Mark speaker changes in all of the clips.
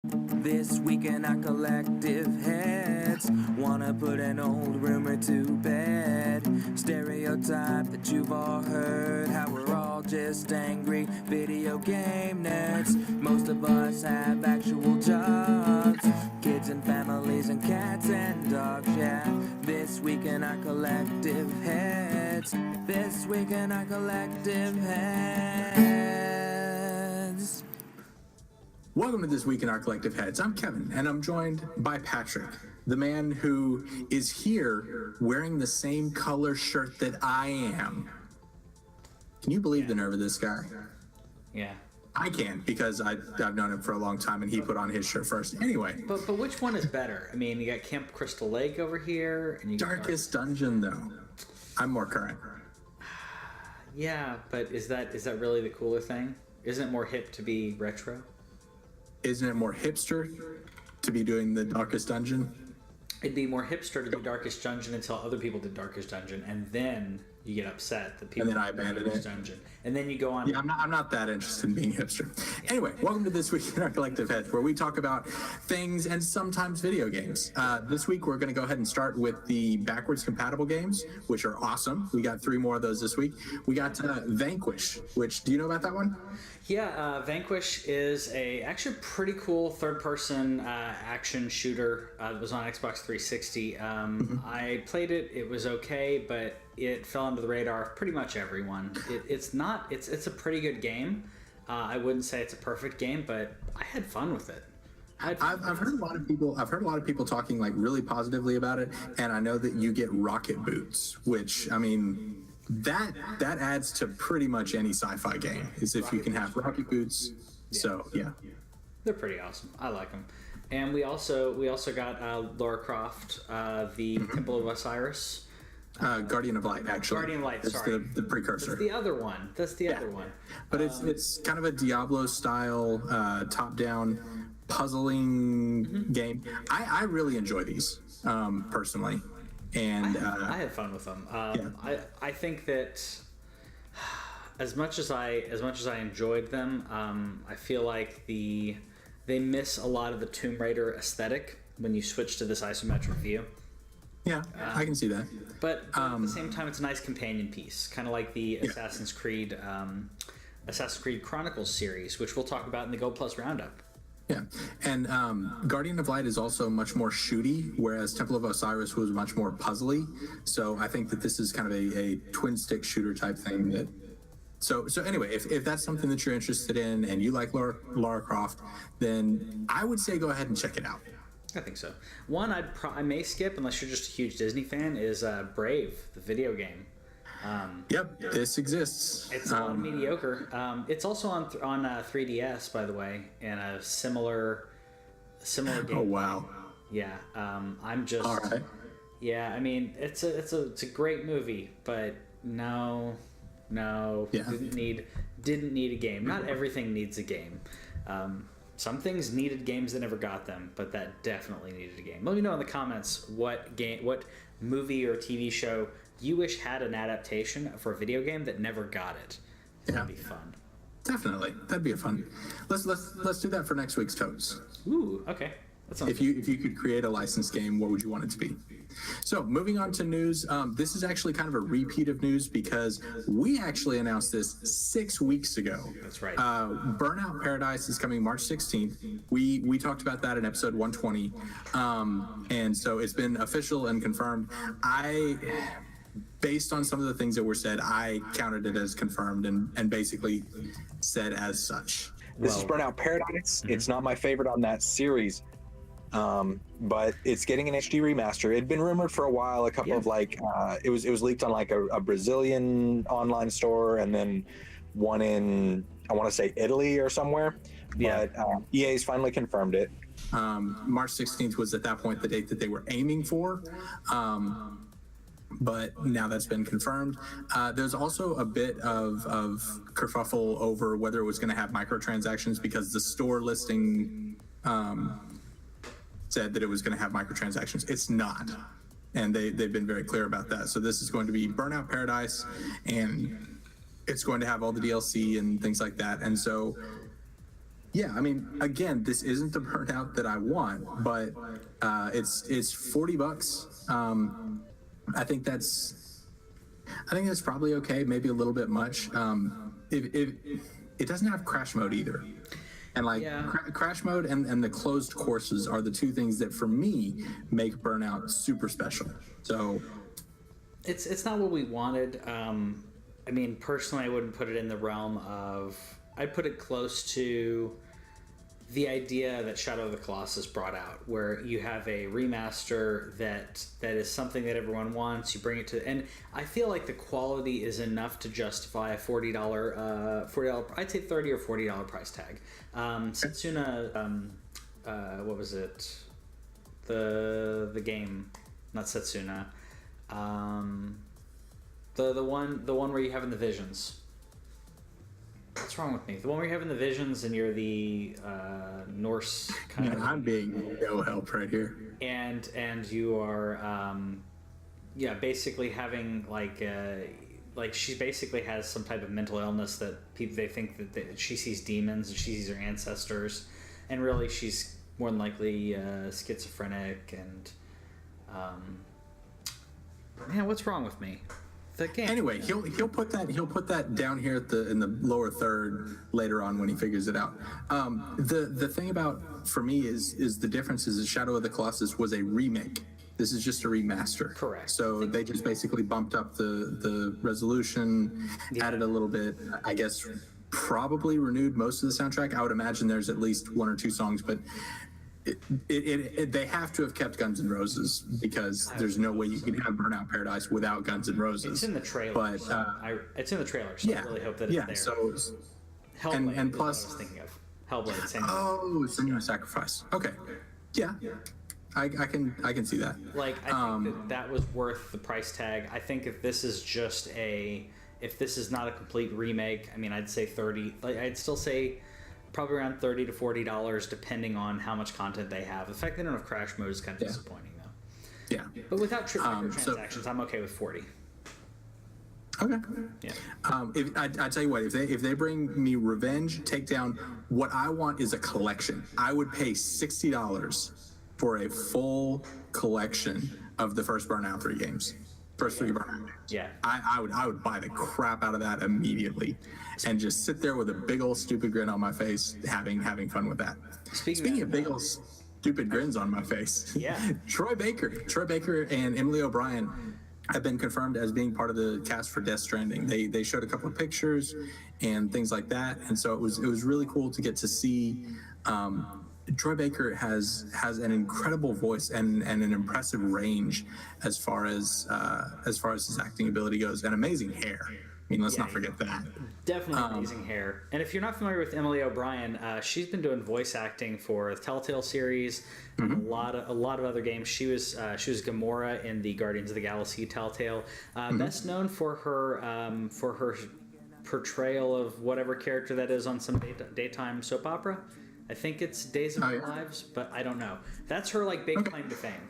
Speaker 1: This week in our collective heads, wanna put an old rumor to bed. Stereotype that you've all heard, how we're all just angry video game nerds. Most of us have actual jobs, kids and families and cats and dogs, yeah. This week in our collective heads, this week in our collective heads.
Speaker 2: Welcome to This Week in Our Collective Heads. I'm Kevin, and I'm joined by Patrick, the man who is here wearing the same color shirt that I am. Can you believe the nerve of this guy?
Speaker 3: Yeah.
Speaker 2: I can, because I've known him for a long time, and he put on his shirt first. Anyway.
Speaker 3: But which one is better? I mean, you got Camp Crystal Lake over here, and you got
Speaker 2: Darkest Dungeon, though. I'm more current.
Speaker 3: Yeah, but is that really the cooler thing? Isn't it more hip to be retro?
Speaker 2: Isn't it more hipster to be doing the Darkest Dungeon?
Speaker 3: It'd be more hipster to do Darkest Dungeon until other people did Darkest Dungeon, and then you get upset that people
Speaker 2: And then I
Speaker 3: did
Speaker 2: abandoned
Speaker 3: Darkest
Speaker 2: it.
Speaker 3: Dungeon. And then you go on.
Speaker 2: Yeah, I'm not that interested in being hipster. Anyway, welcome to This Week in Our Collective Heads, where we talk about things and sometimes video games. This week, we're going to go ahead and start with the backwards compatible games, which are awesome. We got 3 more of those this week. We got Vanquish, which, do you know about that one?
Speaker 3: Yeah, Vanquish is actually pretty cool third-person action shooter that was on Xbox 360. I played it; it was okay, but it fell under the radar of pretty much everyone. It's a pretty good game. I wouldn't say it's a perfect game, but I had fun with it.
Speaker 2: I've heard a lot of people talking like really positively about it, and I know that you get rocket boots, which I mean. That adds to pretty much any sci-fi game, is if you can have rocket boots. So yeah,
Speaker 3: they're pretty awesome. I like them. And we also got Lara Croft, the Temple of Osiris,
Speaker 2: Guardian of Light. Actually,
Speaker 3: Guardian of Light.
Speaker 2: That's
Speaker 3: Sorry,
Speaker 2: the precursor.
Speaker 3: That's the other one. Other one.
Speaker 2: But it's kind of a Diablo style top-down puzzling game. I really enjoy these personally. And
Speaker 3: I had fun with them. I think that as much as I enjoyed them, I feel like they miss a lot of the Tomb Raider aesthetic when you switch to this isometric view.
Speaker 2: Yeah, I can see that.
Speaker 3: But at the same time, it's a nice companion piece, kind of like the Assassin's Creed Chronicles series, which we'll talk about in the Go Plus Roundup.
Speaker 2: Yeah, and Guardian of Light is also much more shooty, whereas Temple of Osiris was much more puzzly. So I think that this is kind of a twin stick shooter type thing. So anyway, if that's something that you're interested in and you like Lara Croft, then I would say go ahead and check it out.
Speaker 3: I think so. One I may skip unless you're just a huge Disney fan is Brave, the video game.
Speaker 2: Yep, this exists.
Speaker 3: It's a lot mediocre. It's also on 3DS, by the way, in a similar game.
Speaker 2: Oh wow!
Speaker 3: Yeah, I'm just.
Speaker 2: All right.
Speaker 3: Yeah, I mean it's a great movie, but no,
Speaker 2: Yeah.
Speaker 3: didn't need a game. Not everything needs a game. Some things needed games that never got them, but that definitely needed a game. Let me know in the comments what movie or TV show you wish had an adaptation for a video game that never got it. That'd be fun.
Speaker 2: Definitely, that'd be a fun. Let's do that for next week's Totes.
Speaker 3: Ooh, okay. That sounds
Speaker 2: If you could create a licensed game, what would you want it to be? So moving on to news, this is actually kind of a repeat of news because we actually announced this 6 weeks ago.
Speaker 3: That's right.
Speaker 2: Burnout Paradise is coming March 16th. We talked about that in episode 120, and so it's been official and confirmed. Based on some of the things that were said, I counted it as confirmed and basically said as such.
Speaker 4: This is Burnout Paradise. It's not my favorite on that series, but it's getting an HD remaster. It'd been rumored for a while, a couple of it was leaked on like a Brazilian online store, and then one in, I want to say Italy or somewhere.
Speaker 3: Yeah.
Speaker 4: But EA's finally confirmed it.
Speaker 2: March 16th was at that point the date that they were aiming for. But now that's been confirmed. There's also a bit of kerfuffle over whether it was going to have microtransactions because the store listing said that it was going to have microtransactions. It's not. And they've been very clear about that. So this is going to be Burnout Paradise, and it's going to have all the DLC and things like that. And so Yeah, I mean, again, this isn't the Burnout that I want, but it's $40. I think that's probably okay. Maybe a little bit much. If it doesn't have crash mode either, and like crash mode and the closed courses are the two things that for me make Burnout super special. So
Speaker 3: it's not what we wanted. I mean, personally, I wouldn't put it in the realm of. I'd put it close to the idea that Shadow of the Colossus brought out, where you have a remaster that is something that everyone wants. You bring it to, and I feel like the quality is enough to justify a $40, I'd say $30 or $40 price tag. Setsuna, what was it? The game, not Setsuna. The one where you have in the visions. What's wrong with me? The one where you're having the visions and you're the Norse kind of.
Speaker 2: I'm being no help right here.
Speaker 3: And you are, basically having like she basically has some type of mental illness that they think that she sees demons and she sees her ancestors, and really she's more than likely schizophrenic and. Man, what's wrong with me?
Speaker 2: Anyway, he'll put that down here in the lower third later on when he figures it out. The thing about for me is the difference is that Shadow of the Colossus was a remake. This is just a remaster.
Speaker 3: Correct.
Speaker 2: So they just basically bumped up the resolution, added a little bit. I guess probably renewed most of the soundtrack. I would imagine there's at least one or two songs, but. They have to have kept Guns N' Roses because there's no way you can have Burnout Paradise without Guns N' Roses.
Speaker 3: It's in the trailer,
Speaker 2: but
Speaker 3: it's in the trailer, so I really hope that it's there.
Speaker 2: So
Speaker 3: Hellblade
Speaker 2: and
Speaker 3: is
Speaker 2: plus,
Speaker 3: what I was thinking of Hellblade.
Speaker 2: Senua's Sacrifice. Okay, yeah, I can see that.
Speaker 3: Like I think that was worth the price tag. I think if this is just if this is not a complete remake, I mean, I'd say 30. Like I'd still say. Probably around $30 to $40, depending on how much content they have. The fact they don't have crash mode is kind of disappointing, though.
Speaker 2: Yeah.
Speaker 3: But without microtransactions, I'm okay with 40.
Speaker 2: Okay.
Speaker 3: Yeah.
Speaker 2: I tell you what, if they bring me Revenge, Takedown, what I want is a collection. I would pay $60 for a full collection of the first Burnout 3 games. First 3 Burnout games.
Speaker 3: Yeah.
Speaker 2: I would buy the crap out of that immediately and just sit there with a big old stupid grin on my face having fun with that. Speaking of big old stupid grins on my face.
Speaker 3: Yeah.
Speaker 2: Troy Baker and Emily O'Brien have been confirmed as being part of the cast for Death Stranding. They showed a couple of pictures and things like that, and so it was really cool to get to see. Troy Baker has an incredible voice and an impressive range as far as his acting ability goes, and amazing hair. I mean, let's not forget that.
Speaker 3: Definitely amazing hair. And if you're not familiar with Emily O'Brien, she's been doing voice acting for the Telltale series, and a lot of other games. She was Gamora in the Guardians of the Galaxy Telltale. Best known for her portrayal of whatever character that is on some daytime soap opera. I think it's Days of Our Lives, but I don't know. That's her big claim to fame.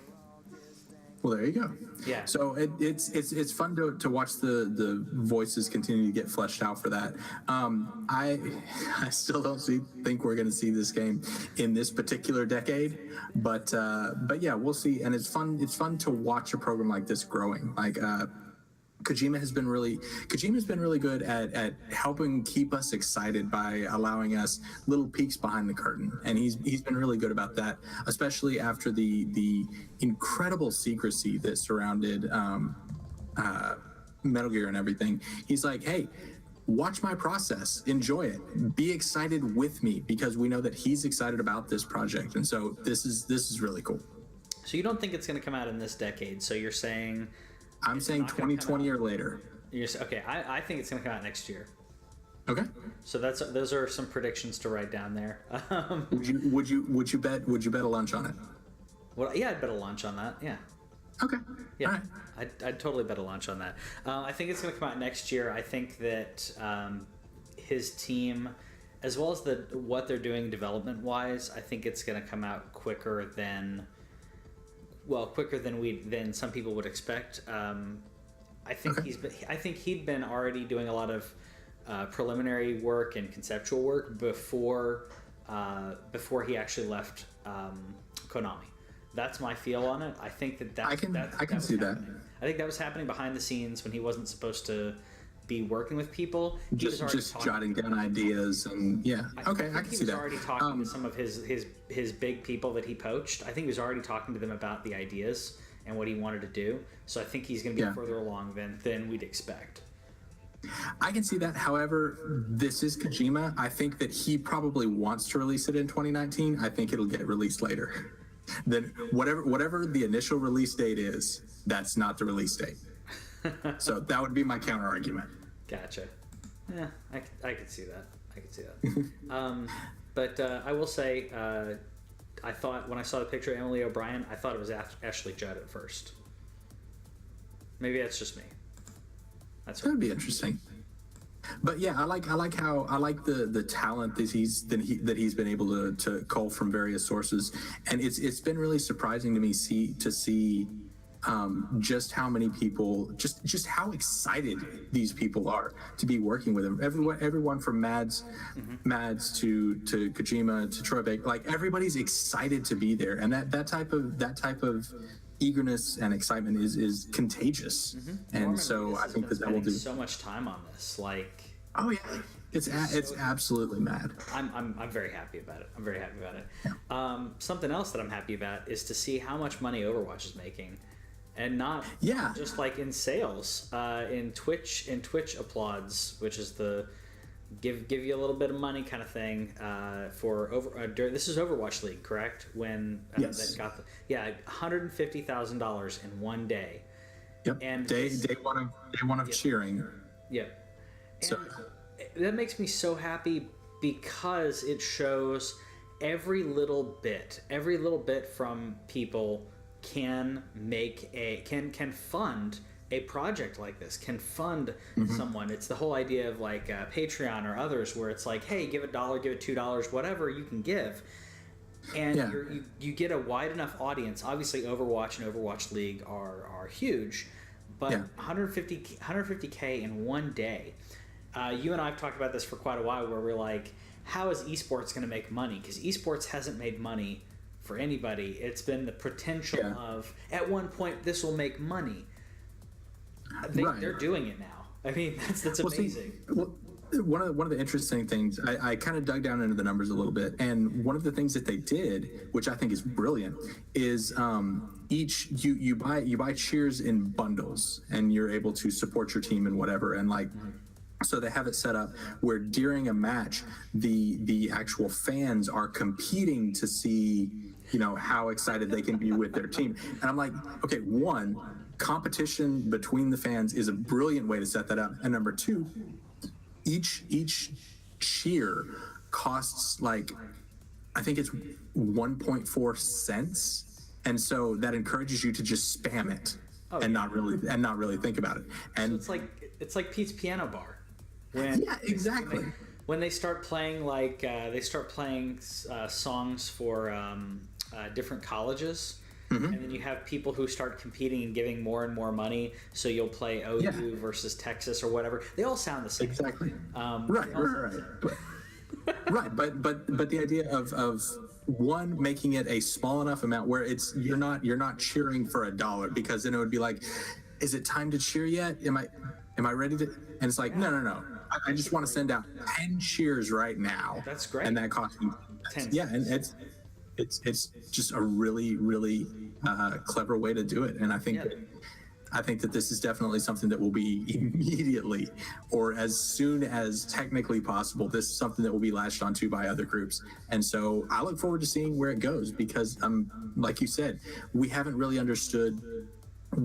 Speaker 2: Well, there you go.
Speaker 3: Yeah.
Speaker 2: So it's fun to watch the voices continue to get fleshed out for that. I still don't think we're going to see this game in this particular decade, but yeah, we'll see. And it's fun to watch a program like this growing. Kojima's been really good at helping keep us excited by allowing us little peeks behind the curtain, and he's been really good about that, especially after the incredible secrecy that surrounded Metal Gear and everything. He's like, hey, watch my process, enjoy it, be excited with me, because we know that he's excited about this project, and so this is really cool.
Speaker 3: So you don't think it's going to come out in this decade? So you're saying?
Speaker 2: I'm saying 2020 or later.
Speaker 3: Okay, I think it's going to come out next year.
Speaker 2: Okay.
Speaker 3: So those are some predictions to write down there.
Speaker 2: Would you bet a lunch on it?
Speaker 3: Well, yeah, I'd bet a lunch on that. Yeah.
Speaker 2: Okay.
Speaker 3: Yeah.
Speaker 2: All right.
Speaker 3: I'd totally bet a lunch on that. I think it's going to come out next year. I think that his team, as well as what they're doing development wise, I think it's going to come out quicker than some people would expect. I think he'd been already doing a lot of preliminary work and conceptual work before before he actually left Konami. That's my feel on it. I think that
Speaker 2: I can see that.
Speaker 3: I think that was happening behind the scenes when he wasn't supposed to be working with people.
Speaker 2: Just jotting down ideas and I can see that.
Speaker 3: He was already talking to some of his big people that he poached. I think he was already talking to them about the ideas and what he wanted to do. So I think he's going to be further along than we'd expect.
Speaker 2: I can see that. However, this is Kojima. I think that he probably wants to release it in 2019. I think it'll get released later. Then whatever the initial release date is, that's not the release date. So that would be my counter argument.
Speaker 3: Gotcha. Yeah, I could see that. But I will say, I thought when I saw the picture of Emily O'Brien, I thought it was Ashley Judd at first. Maybe that's just me.
Speaker 2: That would be interesting. But yeah, I like the talent that he's been able to cull from various sources, and it's been really surprising to me to see just how many people, just how excited these people are to be working with him. Everyone from Mads to Kojima to Troy Baker, like everybody's excited to be there, and that type of eagerness and excitement is contagious. And
Speaker 3: Norman
Speaker 2: so I think that will do
Speaker 3: so much time on this. Like,
Speaker 2: oh yeah, it's absolutely mad.
Speaker 3: I'm very happy about it. Something else that I'm happy about is to see how much money Overwatch is making, and not just like in sales, in Twitch applauds, which is the give you a little bit of money kind of thing for this is Overwatch League, correct? When
Speaker 2: yes.
Speaker 3: that got $150,000 in one day.
Speaker 2: Yep.
Speaker 3: And
Speaker 2: day one of cheering.
Speaker 3: Yep.
Speaker 2: So
Speaker 3: that makes me so happy because it shows every little bit from people can fund a project like this, can fund someone. It's the whole idea of like Patreon or others, where it's like, hey, give $1, give it $2, whatever you can give, and you get a wide enough audience. Obviously, Overwatch and Overwatch League are huge, but 150K in one day. You and I have talked about this for quite a while, where we're like, how is esports going to make money? Because esports hasn't made money for anybody. It's been the potential of, at one point, this will make money. They're doing it now. I mean, that's amazing.
Speaker 2: One of the interesting things, I kind of dug down into the numbers a little bit, and one of the things that they did, which I think is brilliant, is you buy cheers in bundles, and you're able to support your team and whatever, and like. So they have it set up where during a match, the actual fans are competing to see, how excited they can be with their team. And I'm like, okay, one, competition between the fans is a brilliant way to set that up. And number two, each cheer costs like, I think it's 1.4 cents. And so that encourages you to just spam it not really think about it. And
Speaker 3: so it's like Pete's Piano Bar.
Speaker 2: Exactly.
Speaker 3: When they start playing songs for different colleges, and then you have people who start competing and giving more and more money. So you'll play OU versus Texas or whatever. They all sound the same.
Speaker 2: Exactly. Right. Right. But the idea of one, making it a small enough amount where you're not cheering for $1, because then it would be like, is it time to cheer yet? Am I ready to? And it's like, no. I just want to send out 10 cheers right now.
Speaker 3: That's great.
Speaker 2: And that costs me 10. Yeah, and it's just a really, really clever way to do it. And I think that this is definitely something that will be immediately, or as soon as technically possible, this is something that will be latched onto by other groups. And so I look forward to seeing where it goes, because like you said, we haven't really understood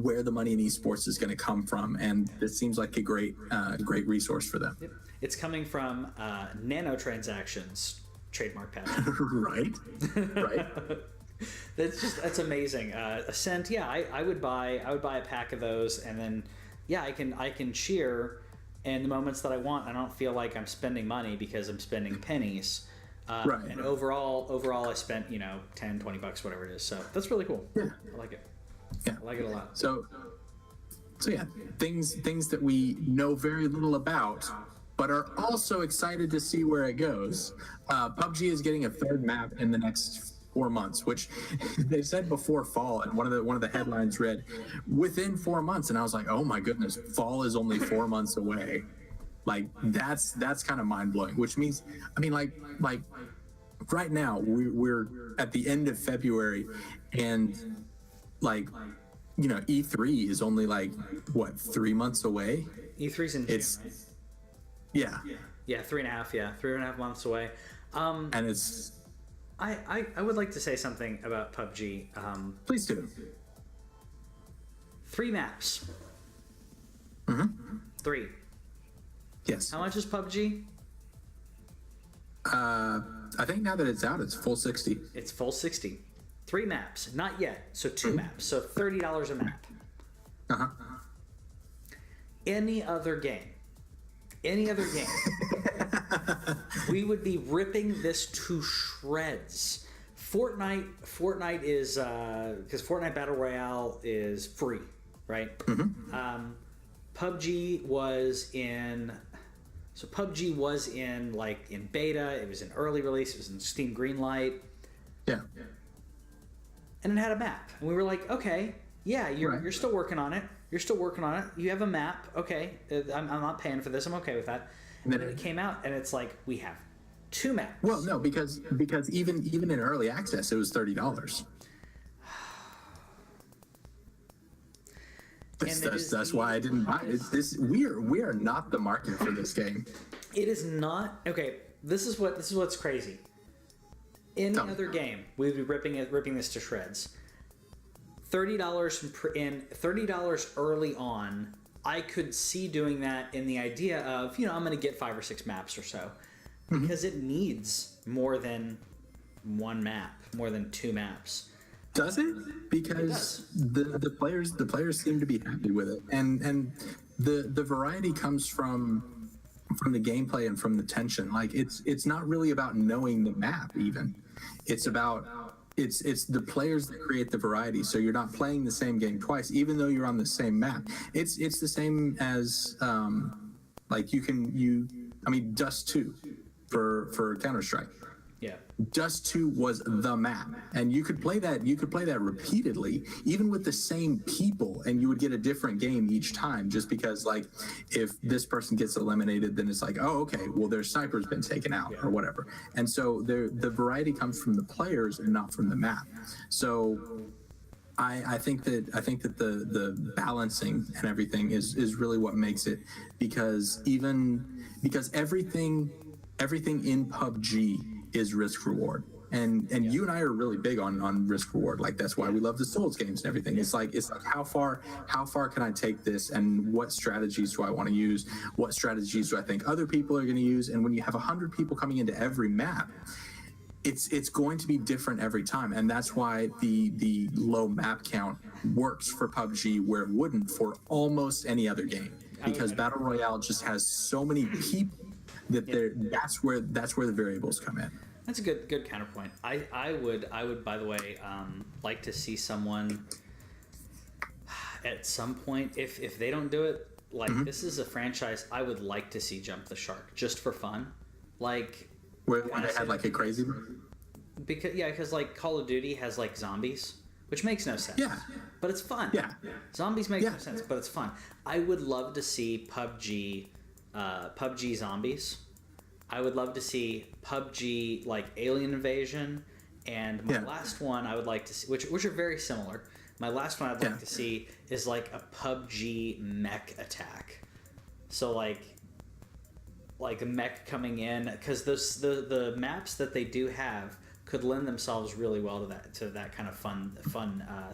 Speaker 2: where the money in esports is going to come from, and it seems like a great resource for them.
Speaker 3: Yep. It's coming from nanotransactions, trademark patent.
Speaker 2: right.
Speaker 3: That's amazing. Ascent, I would buy a pack of those, and then I can cheer in the moments that I want. I don't feel like I'm spending money because I'm spending pennies. And overall I spent $10-20, whatever it is. So that's really cool.
Speaker 2: Yeah.
Speaker 3: I like it.
Speaker 2: Yeah.
Speaker 3: I like it a lot.
Speaker 2: So yeah, things that we know very little about, but are also excited to see where it goes. PUBG is getting a third map in the next 4 months, which they said before fall, and one of the headlines read within 4 months, and I was like, oh my goodness, fall is only 4 months away. Like that's kind of mind blowing. Which means, I mean, like right now we're at the end of February, and like, you know, E3 is only like what, 3 months away.
Speaker 3: E3's in June.
Speaker 2: Yeah.
Speaker 3: Yeah, 3.5. Yeah, 3.5 months away.
Speaker 2: And it's.
Speaker 3: I would like to say something about PUBG.
Speaker 2: Please do.
Speaker 3: 3 maps.
Speaker 2: Mm-hmm.
Speaker 3: 3.
Speaker 2: Yes.
Speaker 3: How much is PUBG?
Speaker 2: I think now that it's out, it's full 60.
Speaker 3: It's full 60. 3 maps. Not yet. So 2 maps. So $30 a map.
Speaker 2: Uh-huh.
Speaker 3: Any other game, we would be ripping this to shreds. Fortnite is because Fortnite Battle Royale is free, right?
Speaker 2: Mm-hmm.
Speaker 3: PUBG was in like in beta. It was in early release. It was in Steam Greenlight.
Speaker 2: Yeah.
Speaker 3: And it had a map, and we were like, okay, yeah, you're
Speaker 2: Right.
Speaker 3: you're still working on it. You're still working on it. You have a map. Okay, I'm not paying for this. I'm okay with that. And then it came out, and it's like, we have 2 maps.
Speaker 2: Well, no, because even in early access, it was $30. That's why I didn't buy it. We are not the market for this game.
Speaker 3: It is not. Okay, this is what's crazy. Any other game, we would be ripping this to shreds. $30 early on, I could see doing that in the idea of, I'm going to get 5 or 6 maps or so, because it needs more than 1 map, more than 2 maps.
Speaker 2: Does it? Because the players seem to be happy with it, and the variety comes from the gameplay and from the tension. Like it's not really about knowing the map even. It's about it's the players that create the variety. So you're not playing the same game twice, even though you're on the same map. It's the same as like Dust 2 for Counter-Strike.
Speaker 3: Yeah.
Speaker 2: Dust 2 was the map, and you could play that repeatedly, even with the same people, and you would get a different game each time, just because, like, if this person gets eliminated, then it's like, oh, okay, well, their sniper's been taken out or whatever. And so the variety comes from the players and not from the map. So I think that the balancing and everything is really what makes it, because everything in PUBG is risk reward, and you and I are really big on risk reward. Like, that's why we love the Souls games and everything. It's like how far can I take this, and what strategies do I want to use? What strategies do I think other people are going to use? And when you have 100 people coming into every map, it's going to be different every time, and that's why the low map count works for PUBG where it wouldn't for almost any other game, because Battle Royale just has so many people that that's where the variables come in.
Speaker 3: That's a good counterpoint. I would by the way like to see someone at some point, if they don't do it, like this is a franchise I would like to see jump the shark just for fun, like
Speaker 2: where they had like a crazy
Speaker 3: because like Call of Duty has like zombies, which makes no sense.
Speaker 2: Yeah.
Speaker 3: But it's fun.
Speaker 2: Yeah.
Speaker 3: Zombies make no sense, but it's fun. I would love to see PUBG zombies. I would love to see PUBG like Alien Invasion, and my last one I would like to see, which are very similar. My last one I'd like to see is like a PUBG mech attack. So like a mech coming in, because the maps that they do have could lend themselves really well to that kind of fun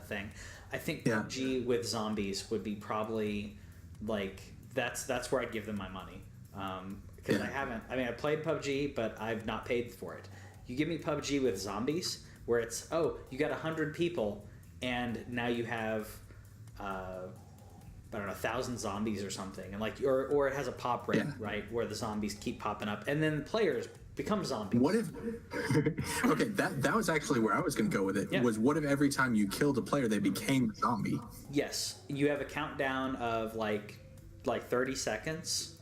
Speaker 3: thing. I think PUBG with zombies would be probably like that's where I'd give them my money. Because I played PUBG, but I've not paid for it. You give me PUBG with zombies, where it's, you got 100 people, and now you have, 1,000 zombies or something, and like, or it has a pop rate, right, where the zombies keep popping up, and then players become zombies.
Speaker 2: What if? Okay, that was actually where I was going to go with it. Was what if every time you killed a player, they became a zombie?
Speaker 3: Yes, you have a countdown of like 30 seconds.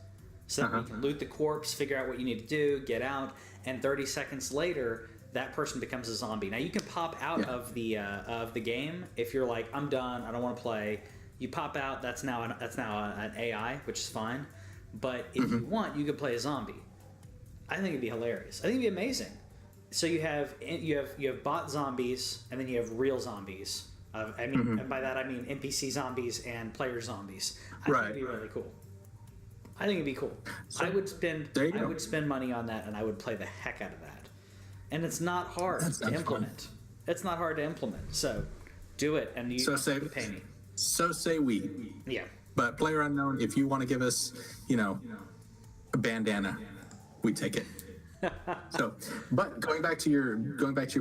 Speaker 3: so that you can loot the corpse, figure out what you need to do, get out, and 30 seconds later, that person becomes a zombie. Now you can pop out of the game if you're like, I'm done, I don't want to play. You pop out. That's now an AI, which is fine. But if you want, you could play a zombie. I think it'd be hilarious. I think it'd be amazing. So you have bot zombies, and then you have real zombies. And by that I mean NPC zombies and player zombies. I think it'd be really cool. I think it'd be cool. So, I would spend money on that, and I would play the heck out of that. And it's not hard to implement. Fun. It's not hard to implement. So do it, and you pay me.
Speaker 2: So say we.
Speaker 3: Yeah.
Speaker 2: But PlayerUnknown, if you want to give us, a bandana, we take it. So, but going back to your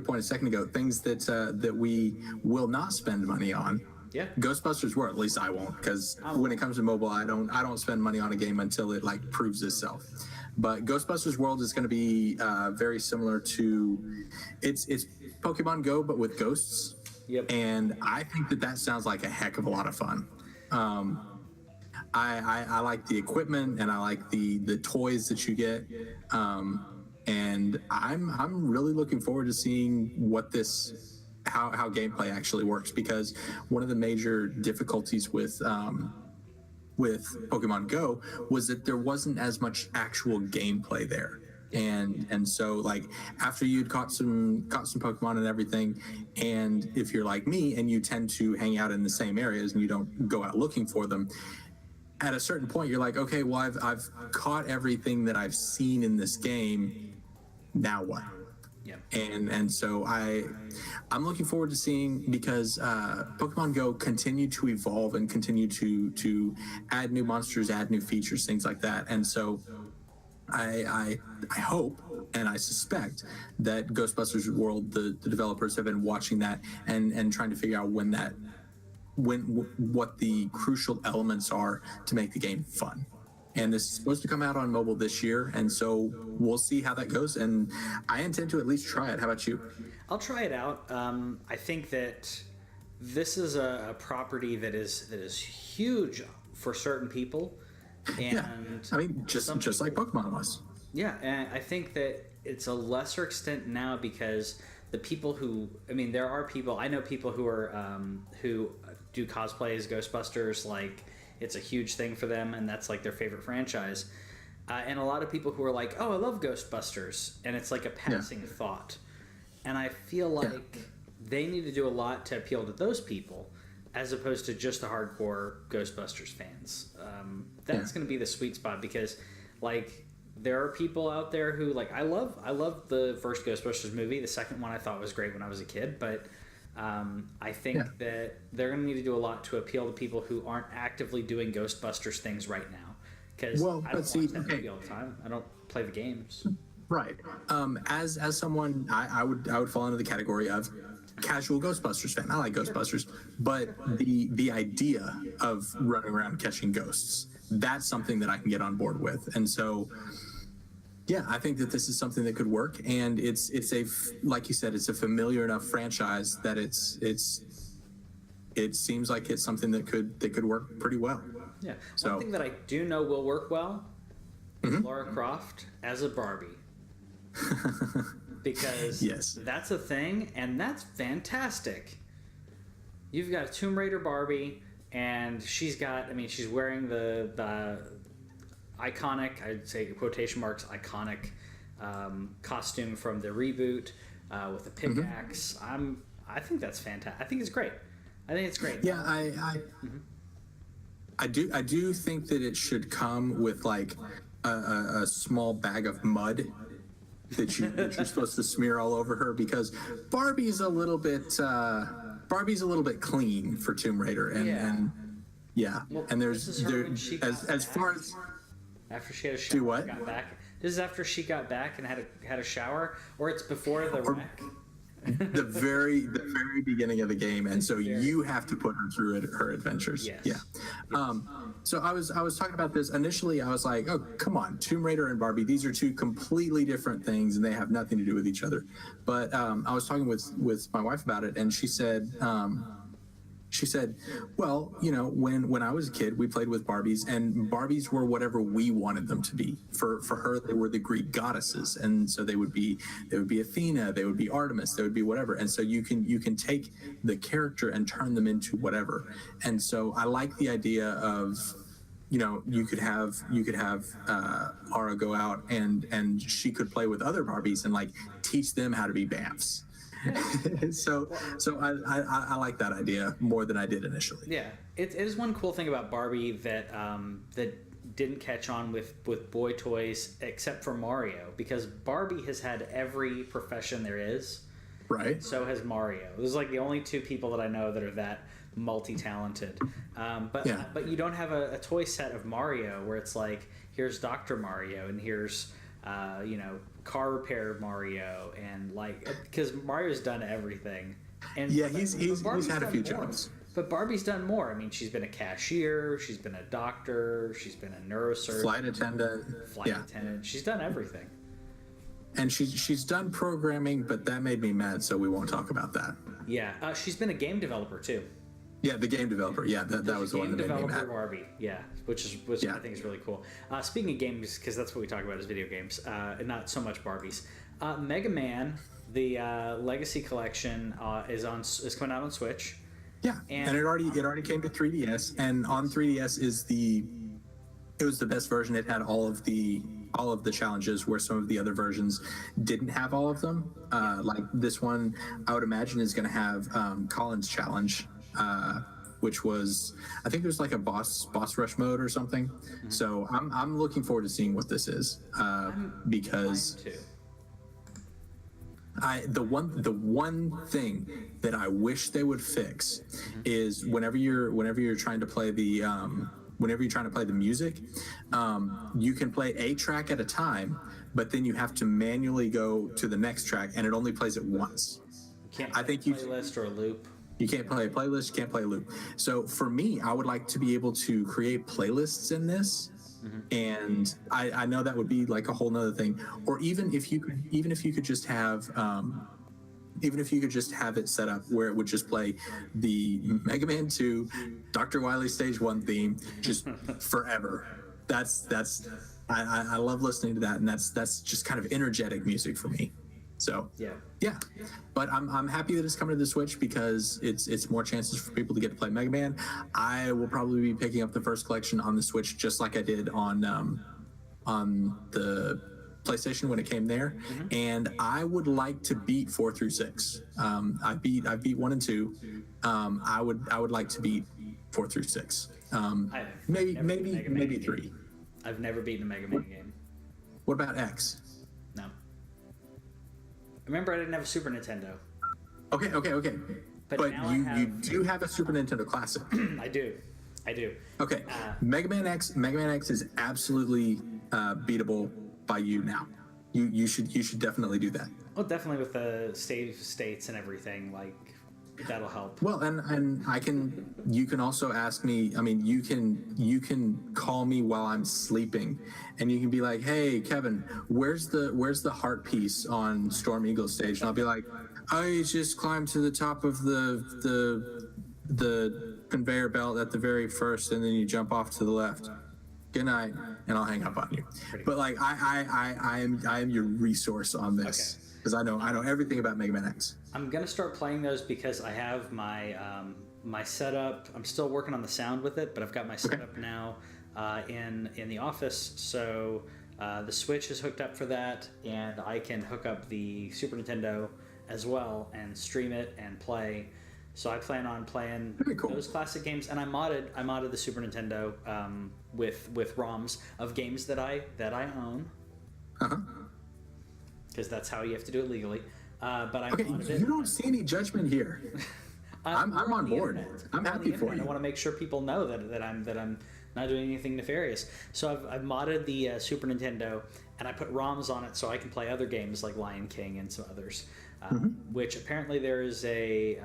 Speaker 2: point a second ago, things that we will not spend money on.
Speaker 3: Yeah.
Speaker 2: Ghostbusters World, at least I won't, because when it comes to mobile, I don't spend money on a game until it proves itself. But Ghostbusters World is going to be very similar to it's Pokemon Go, but with ghosts.
Speaker 3: Yep.
Speaker 2: And I think that sounds like a heck of a lot of fun. I like the equipment, and I like the toys that you get. And I'm really looking forward to seeing how gameplay actually works, because one of the major difficulties with Pokemon Go was that there wasn't as much actual gameplay there. And so after you'd caught some Pokemon and everything, and if you're like me and you tend to hang out in the same areas and you don't go out looking for them, at a certain point you're like, okay, well I've caught everything that I've seen in this game. Now what?
Speaker 3: Yeah.
Speaker 2: And so I'm looking forward to seeing, because Pokemon Go continued to evolve and continue to add new monsters, add new features, things like that. And so I hope and I suspect that Ghostbusters World, the developers have been watching that and trying to figure out what the crucial elements are to make the game fun. And this is supposed to come out on mobile this year, and so we'll see how that goes. And I intend to at least try it. How about you?
Speaker 3: I'll try it out. I think that this is a property that is huge for certain people. And
Speaker 2: I mean, just like Pokemon was.
Speaker 3: Yeah, and I think that it's a lesser extent now, because the people there are people, I know people who are who do cosplay as Ghostbusters, it's a huge thing for them, and that's their favorite franchise. And a lot of people who are like, oh, I love Ghostbusters, and it's like a passing thought. And I feel like they need to do a lot to appeal to those people, as opposed to just the hardcore Ghostbusters fans. That's going to be the sweet spot, because there are people out there who I love the first Ghostbusters movie. The second one I thought was great when I was a kid, but I think that they're going to need to do a lot to appeal to people who aren't actively doing Ghostbusters things right now. Because I don't watch that movie all the time. I don't play the games.
Speaker 2: Right. As someone, I would fall into the category of casual Ghostbusters fan. I like Ghostbusters, but the idea of running around catching ghosts, that's something that I can get on board with. And so, yeah, I think that this is something that could work, and it's like you said, it's a familiar enough franchise that it seems like it's something that could work pretty well.
Speaker 3: Yeah. One thing that I do know will work well is Lara Croft as a Barbie. Because that's a thing, and that's fantastic. You've got a Tomb Raider Barbie, and she's wearing the iconic, I'd say quotation marks, iconic costume from the reboot with a pickaxe. I think that's fantastic. I think it's great.
Speaker 2: Yeah, I do think that it should come with a small bag of mud that you're supposed to smear all over her, because Barbie's a little bit clean for Tomb Raider, and
Speaker 3: well,
Speaker 2: and there's as far as
Speaker 3: after she had a shower,
Speaker 2: do what?
Speaker 3: Got back. This is after she got back and had a shower, or it's before the wreck.
Speaker 2: the very beginning of the game, and so you have to put her through her adventures.
Speaker 3: Yes.
Speaker 2: Yeah.
Speaker 3: Yes.
Speaker 2: So I was talking about this initially. I was like, oh, come on, Tomb Raider and Barbie, these are two completely different things, and they have nothing to do with each other. But I was talking with my wife about it, and she said, She said, well, when I was a kid, we played with Barbies, and Barbies were whatever we wanted them to be. For her, they were the Greek goddesses, and so they would be Athena, they would be Artemis, they would be whatever. And so you can take the character and turn them into whatever. And so I like the idea of, you could have Lara go out and she could play with other Barbies and like teach them how to be Bamfs. so I like that idea more than I did initially.
Speaker 3: Yeah, it is one cool thing about Barbie that that didn't catch on with boy toys except for Mario, because Barbie has had every profession there is.
Speaker 2: Right.
Speaker 3: So has Mario. There's like the only two people that I know that are that multi-talented. But you don't have a toy set of Mario where it's like, here's Dr. Mario and here's car repair Mario, and like, because Mario's done everything. And
Speaker 2: he's had a few jobs.
Speaker 3: But Barbie's done more. I mean, she's been a cashier, she's been a doctor, she's been a neurosurgeon,
Speaker 2: flight attendant.
Speaker 3: She's done everything.
Speaker 2: And she's done programming, but that made me mad, so we won't talk about that.
Speaker 3: Yeah, she's been a game developer too.
Speaker 2: Yeah, the game developer. Yeah, that was the one that made me mad.
Speaker 3: Barbie. Yeah, which I think is really cool. Speaking of games, because that's what we talk about is video games, and not so much Barbies. Mega Man, the Legacy Collection, is coming out on Switch.
Speaker 2: Yeah, and it already came to 3DS, and on 3DS it was the best version. It had all of the challenges where some of the other versions didn't have all of them. Like this one, I would imagine is going to have Colin's challenge, which was, I think there's like a boss rush mode or something. Mm-hmm. So I'm looking forward to seeing what this is, because the one thing that I wish they would fix is whenever you're trying to play the music, you can play a track at a time, but then you have to manually go to the next track, and it only plays it once.
Speaker 3: You can't play a playlist or a loop.
Speaker 2: You can't play a playlist, you can't play a loop. So for me, I would like to be able to create playlists in this. Mm-hmm. And I know that would be like a whole nother thing. Or even if you could just have it set up where it would just play the Mega Man 2 Dr. Wily Stage 1 theme just forever. I love listening to that, and that's just kind of energetic music for me. So yeah. But I'm happy that it's coming to the Switch, because it's more chances for people to get to play Mega Man. I will probably be picking up the first collection on the Switch, just like I did on the PlayStation when it came there. Mm-hmm. And I would like to beat 4 through 6. I beat 1 and 2. I would like to beat 4 through 6. Maybe 3.
Speaker 3: I've never beaten a Mega Man game.
Speaker 2: What about X?
Speaker 3: No. Remember, I didn't have a Super Nintendo.
Speaker 2: Okay. But you do have a Super Nintendo Classic.
Speaker 3: I do.
Speaker 2: Okay. Mega Man X is absolutely beatable by you now. You should definitely do that.
Speaker 3: Well, definitely with the save states and everything, like that'll help.
Speaker 2: Well, and you can also ask me. I mean, you can call me while I'm sleeping, and you can be like, "Hey, Kevin, where's the heart piece on Storm Eagle stage?" And I'll be like, "I just climbed to the top of the conveyor belt at the very first, and then you jump off to the left. Good night," and I'll hang up on you. But like, I am your resource on this, because I know everything about Mega Man X.
Speaker 3: I'm gonna start playing those because I have my my setup. I'm still working on the sound with it, but I've got my setup now in the office. So the Switch is hooked up for that, and I can hook up the Super Nintendo as well and stream it and play. So I plan on playing those classic games, and I modded the Super Nintendo with ROMs of games that I own, because that's how you have to do it legally. But I modded it.
Speaker 2: You don't see any judgment here. I'm on board. I'm happy for you.
Speaker 3: I want to make sure people know that I'm not doing anything nefarious. So I've modded the Super Nintendo, and I put ROMs on it so I can play other games like Lion King and some others. Which apparently there is a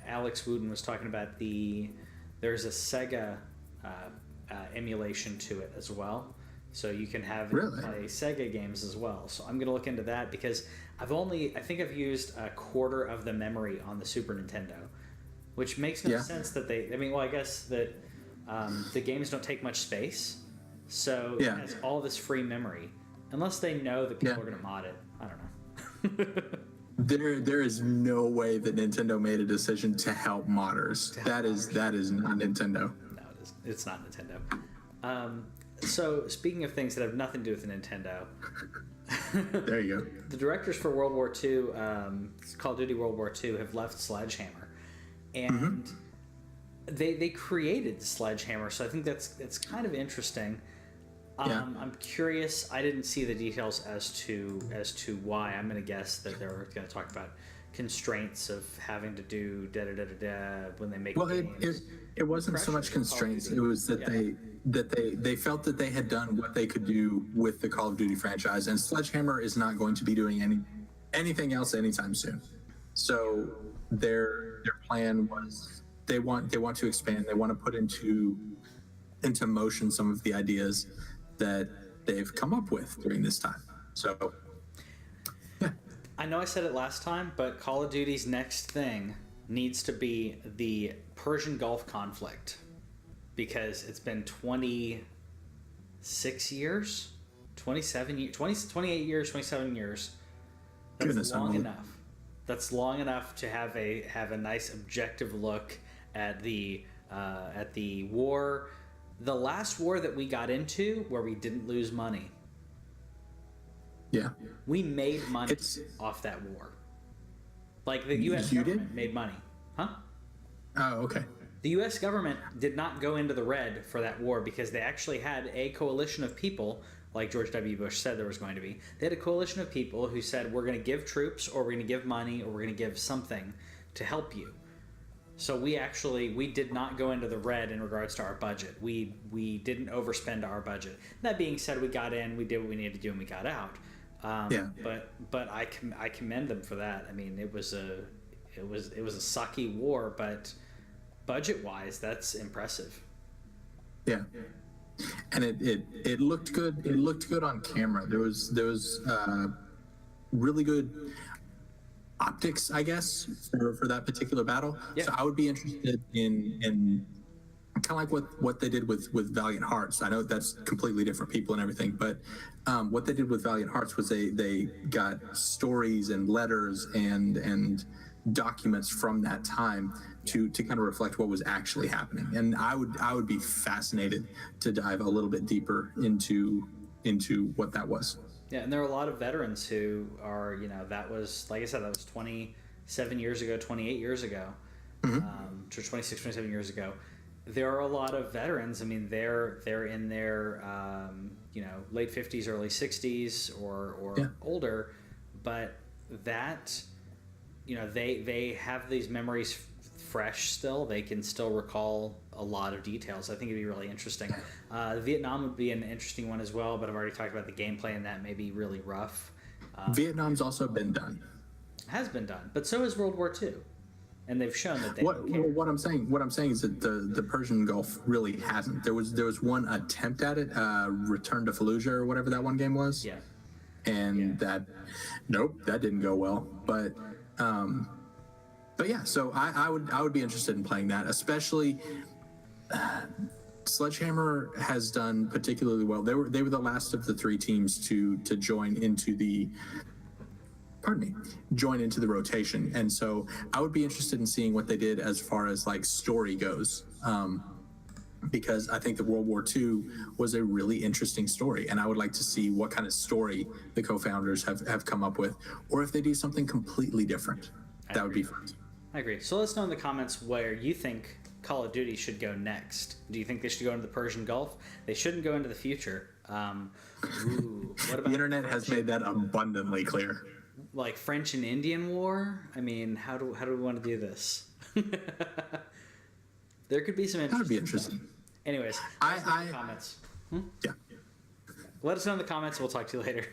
Speaker 3: Alex Wooten was talking about there's a Sega emulation to it as well, so you can have play Sega games as well. So I'm going to look into that, because I think I've used a quarter of the memory on the Super Nintendo. which makes no
Speaker 2: Yeah.
Speaker 3: sense that they. I mean, well, I guess that the games don't take much space, so
Speaker 2: Yeah.
Speaker 3: it has all this free memory. Unless they know that people
Speaker 2: Yeah.
Speaker 3: are going to mod it, I don't know.
Speaker 2: There is no way that Nintendo made a decision to help modders. That is not Nintendo.
Speaker 3: No, it's not Nintendo. So speaking of things that have nothing to do with Nintendo,
Speaker 2: There you go.
Speaker 3: the directors for World War II, Call of Duty World War II, have left Sledgehammer, and they created Sledgehammer. So I think that's kind of interesting.
Speaker 2: Yeah.
Speaker 3: I'm curious. I didn't see the details as to why. I'm going to guess that they're going to talk about constraints of having to do da da da da da when they make
Speaker 2: Well,
Speaker 3: games.
Speaker 2: it wasn't so much constraints. It was that they felt that they had done what they could do with the Call of Duty franchise, and Sledgehammer is not going to be doing anything else anytime soon. So their plan was they want to expand. They want to put into motion some of the ideas that they've come up with during this time. So yeah.
Speaker 3: I know I said it last time, but Call of Duty's next thing needs to be the Persian Gulf conflict, because it's been 26 years, 27 years, 28 years, 27 years. That's
Speaker 2: Goodness,
Speaker 3: long enough. That's long enough to have a nice objective look at the war, the last war that we got into where we didn't lose money.
Speaker 2: Yeah.
Speaker 3: We made money off that war. Like the U.S.
Speaker 2: You
Speaker 3: government
Speaker 2: did?
Speaker 3: made money. Huh?
Speaker 2: Oh, okay.
Speaker 3: The U.S. government did not go into the red for that war because they actually had a coalition of people, like George W. Bush said there was going to be. They had a coalition of people who said, we're going to give troops, or we're going to give money, or we're going to give something to help you. So we did not go into the red in regards to our budget. We didn't overspend our budget. That being said, we got in, we did what we needed to do, and we got out.
Speaker 2: Yeah.
Speaker 3: But I commend them for that. I mean, it was a sucky war, but budget-wise, that's impressive.
Speaker 2: Yeah. And it looked good. It looked good on camera. There was really good optics, I guess, for that particular battle.
Speaker 3: Yeah.
Speaker 2: So I would be interested in kind of like what they did with Valiant Hearts. I know that's completely different people and everything, but what they did with Valiant Hearts was they got stories and letters and documents from that time to kind of reflect what was actually happening. And I would be fascinated to dive a little bit deeper into what that was.
Speaker 3: Yeah, and there are a lot of veterans who are, that was, like I said, that was 27 years ago, 28 years ago, 26, 27 years ago. There are a lot of veterans. I mean, they're in their, late 50s, early 60s or older, but that, they have these memories fresh still. They can still recall a lot of details. I think it'd be really interesting. Vietnam would be an interesting one as well, but I've already talked about the gameplay, and that may be really rough.
Speaker 2: Vietnam's also been done.
Speaker 3: Has been done, but so has World War II, and they've shown that they don't care.
Speaker 2: What I'm saying is that the Persian Gulf really hasn't. There was one attempt at it, Return to Fallujah or whatever that one game was.
Speaker 3: Yeah.
Speaker 2: And that didn't go well. But yeah, so I would be interested in playing that, especially. Sledgehammer has done particularly well. They were the last of the three teams to join into the rotation, and so I would be interested in seeing what they did as far as like story goes, because I think that World War II was a really interesting story, and I would like to see what kind of story the co-founders have come up with, or if they do something completely different. That would be fun.
Speaker 3: I agree. So let us know in the comments where you think Call of Duty should go next. Do you think they should go into the Persian Gulf? They shouldn't go into the future. What about
Speaker 2: The internet has made that abundantly clear.
Speaker 3: Like French and Indian War? I mean, how do we want to do this? There could be some interesting.
Speaker 2: That would be interesting.
Speaker 3: Stuff. Anyways, let us know in the comments.
Speaker 2: Yeah.
Speaker 3: Let us know in the comments. We'll talk to you later.